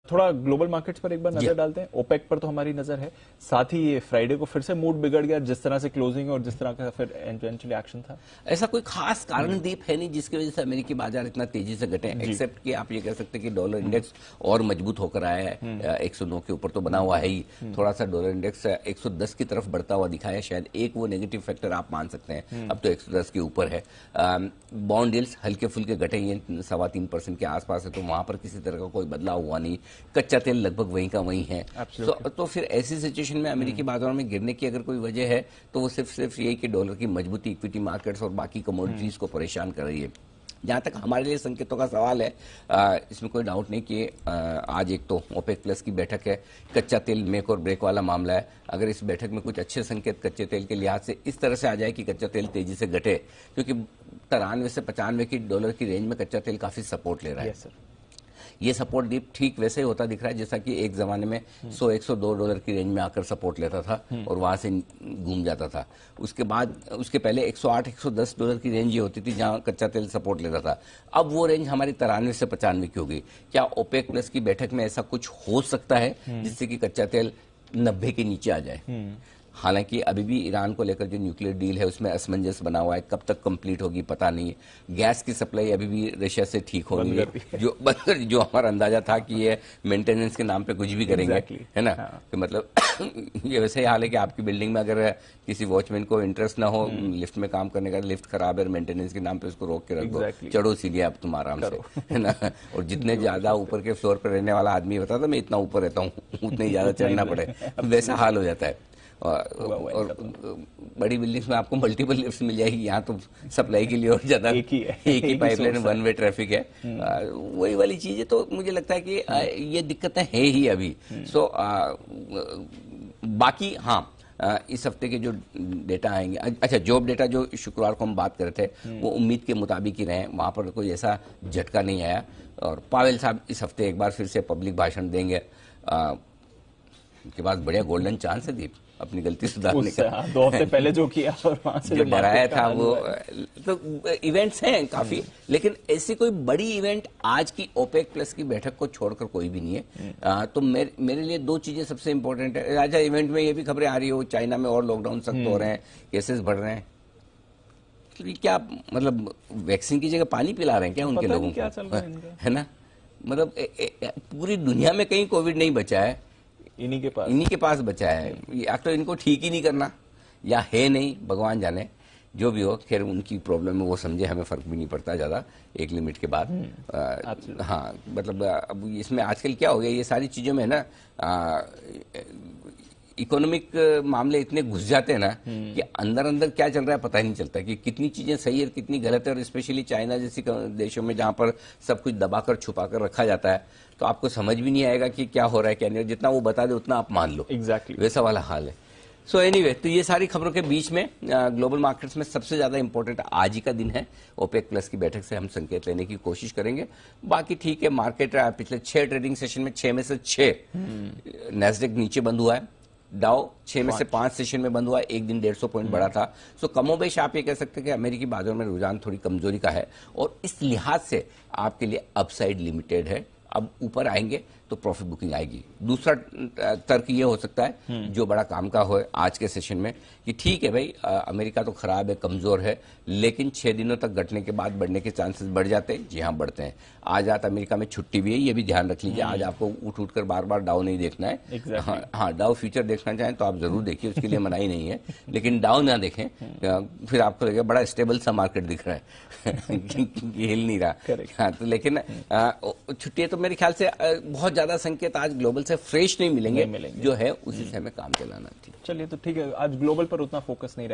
थोड़ा global markets पर एक बार नजर डालते हैं। ओपेक पर तो हमारी नजर है, साथ ही ये फ्राइडे को फिर से मूड बिगड़ गया, जिस तरह से क्लोजिंग और जिस तरह का फिर इवेंचुअली एक्शन था। ऐसा कोई खास कारण दीप है नहीं जिसकी वजह से अमेरिकी बाजार इतना तेजी से घटे, एक्सेप्ट कि आप ये कह सकते हैं कि डॉलर इंडेक्स और मजबूत होकर आया है, 109 के ऊपर तो बना हुआ है ही, थोड़ा सा डॉलर इंडेक्स 110 की तरफ बढ़ता हुआ दिखाया, शायद एक वो नेगेटिव फैक्टर आप मान सकते हैं, अब तो 110 के ऊपर है। बॉन्ड यील्ड्स हल्के फुल्के घटे, ये 3.25% के आसपास है, तो वहां पर किसी तरह का कोई बदलाव हुआ नहीं। कच्चा तेल लगभग वहीं का वहीं है। तो फिर ऐसी सिचुएशन में अमेरिकी बाजारों में गिरने की अगर कोई वजह है तो वो सिर्फ यही कि डॉलर की मजबूती इक्विटी मार्केट्स और बाकी कमोडिटीज को परेशान कर रही है। जहां तक हमारे लिए संकेतों का सवाल है, इसमें कोई डाउट नहीं कि आज एक तो ओपेक प्लस की बैठक है, कच्चा तेल मेक और ब्रेक वाला मामला है। अगर इस बैठक में कुछ अच्छे संकेत कच्चे तेल के लिहाज से इस तरह से आ जाए कि कच्चा तेल तेजी से घटे, क्योंकि 93 से 95 की डॉलर की रेंज में कच्चा तेल काफी सपोर्ट ले रहा है। ये सपोर्ट डीप ठीक वैसे ही होता दिख रहा है जैसा कि एक जमाने में 100-102 डॉलर की रेंज में आकर सपोर्ट लेता था और वहां से घूम जाता था। उसके बाद उसके पहले 108-110 डॉलर की रेंज ये होती थी जहां कच्चा तेल सपोर्ट लेता था। अब वो रेंज हमारी 93 से 95 की हो गई। क्या ओपेक प्लस की बैठक में ऐसा कुछ हो सकता है जिससे कि कच्चा तेल 90 के नीचे आ जाए? हालांकि अभी भी ईरान को लेकर जो न्यूक्लियर डील है उसमें असमंजस बना हुआ है, कब तक कंप्लीट होगी पता नहीं। गैस की सप्लाई अभी भी रशिया से ठीक हो रही है, जो हमारा अंदाजा था कि ये मेंटेनेंस के नाम पे कुछ भी करेंगे, है ना। हाँ। कि मतलब ये वैसे ही हाल है कि आपकी बिल्डिंग में अगर किसी वॉचमैन को इंटरेस्ट ना हो लिफ्ट में काम करने का, लिफ्ट खराब है, मेंटेनेंस के नाम पे उसको रोक के रख दो, चढ़ो सीढ़ी आप तुम आराम से, है ना। और जितने ज्यादा ऊपर के फ्लोर पर रहने वाला आदमी होता था मैं इतना ऊपर रहता हूँ, उतने ही ज्यादा चढ़ना पड़े, वैसा हाल हो जाता है। और बड़ी बिल्डिंग्स में आपको मल्टीपल लिफ्ट्स मिल जाएगी, यहाँ तो सप्लाई के लिए और ज्यादा एक ही पाइपलाइन, वन वे ट्रैफिक है, वही वाली चीज है। तो मुझे लगता है कि ये दिक्कतें है ही अभी। सो बाकी हाँ, इस हफ्ते के जो डेटा आएंगे, अच्छा जॉब डेटा जो शुक्रवार को हम बात कर रहे थे वो उम्मीद के मुताबिक ही रहे, वहां पर कोई ऐसा झटका नहीं आया। और पावेल साहब इस हफ्ते एक बार फिर से पब्लिक भाषण देंगे, उनके पास बढ़िया गोल्डन चांस है दीप अपनी गलती सुधारने का। 2 हफ्ते पहले जो किया और वहां से जो डराया था वो, तो इवेंट्स हैं काफी, लेकिन ऐसी कोई बड़ी इवेंट आज की ओपेक प्लस की बैठक को छोड़कर कोई भी नहीं है। तो मेरे लिए 2 चीजें सबसे इंपॉर्टेंट है। आज इवेंट में ये भी खबरें आ रही हो चाइना में और लॉकडाउन सख्त हो रहे हैं, केसेस बढ़ रहे हैं, तो क्या मतलब वैक्सीन की जगह पानी पिला रहे हैं क्या उनके लोगों को, है ना। मतलब पूरी दुनिया में कहीं कोविड नहीं बचा है, इन्हीं के पास बचा है। या तो इनको ठीक ही नहीं करना या है नहीं, भगवान जाने, जो भी हो। खैर उनकी प्रॉब्लम है वो समझे, हमें फर्क भी नहीं पड़ता ज्यादा एक लिमिट के बाद। हाँ मतलब अब इसमें आजकल क्या हो गया, ये सारी चीजों में ना इकोनॉमिक मामले इतने घुस जाते हैं ना कि अंदर अंदर क्या चल रहा है पता ही नहीं चलता कि कितनी चीजें सही है कितनी गलत है। और स्पेशली चाइना जैसी देशों में जहां पर सब कुछ दबाकर छुपाकर रखा जाता है तो आपको समझ भी नहीं आएगा कि क्या हो रहा है क्या नहीं, जितना वो बता दे उतना आप मान लो। एग्जैक्टली वैसा वाला हाल है। सो एनीवे, तो ये सारी खबरों के बीच में ग्लोबल मार्केट्स में सबसे ज्यादा इंपॉर्टेंट आज ही का दिन है, ओपेक प्लस की बैठक से हम संकेत लेने की कोशिश करेंगे। बाकी ठीक है, मार्केट पिछले 6 ट्रेडिंग सेशन में 6 में से 6 नैस्डैक नीचे बंद हुआ है, डाउ 6 में से 5 सेशन में बंद हुआ, एक दिन 150 पॉइंट बढ़ा था। सो कमोबेश आप ये कह सकते हैं कि अमेरिकी बाजारों में रुझान थोड़ी कमजोरी का है और इस लिहाज से आपके लिए अपसाइड लिमिटेड है। अब ऊपर आएंगे तो प्रॉफिट बुकिंग आएगी। दूसरा तर्क ये हो सकता है जो बड़ा काम का हो आज के सेशन में कि ठीक है भाई, अमेरिका तो खराब है, कमजोर है, लेकिन 6 दिनों तक घटने के बाद बढ़ने के चांसेस बढ़ जाते हैं। जी हाँ, बढ़ते हैं। आज रात अमेरिका में छुट्टी भी है, ये भी ध्यान रख लीजिए। आज आपको उठ कर बार बार डाउ नहीं देखना है। हाँ, डाउ फ्यूचर देखना चाहें तो आप जरूर देखिए, उसके लिए मनाही नहीं है, लेकिन डाउ ना देखें, फिर आपको लगेगा बड़ा स्टेबल सा मार्केट दिख रहा है हिल नहीं रहा। हाँ, तो लेकिन छुट्टी है तो मेरे ख्याल से बहुत ज्यादा संकेत आज ग्लोबल से फ्रेश नहीं मिलेंगे, जो है उसी से हमें काम चलाना। चलिए, तो ठीक है, आज ग्लोबल पर उतना फोकस नहीं रहेगा।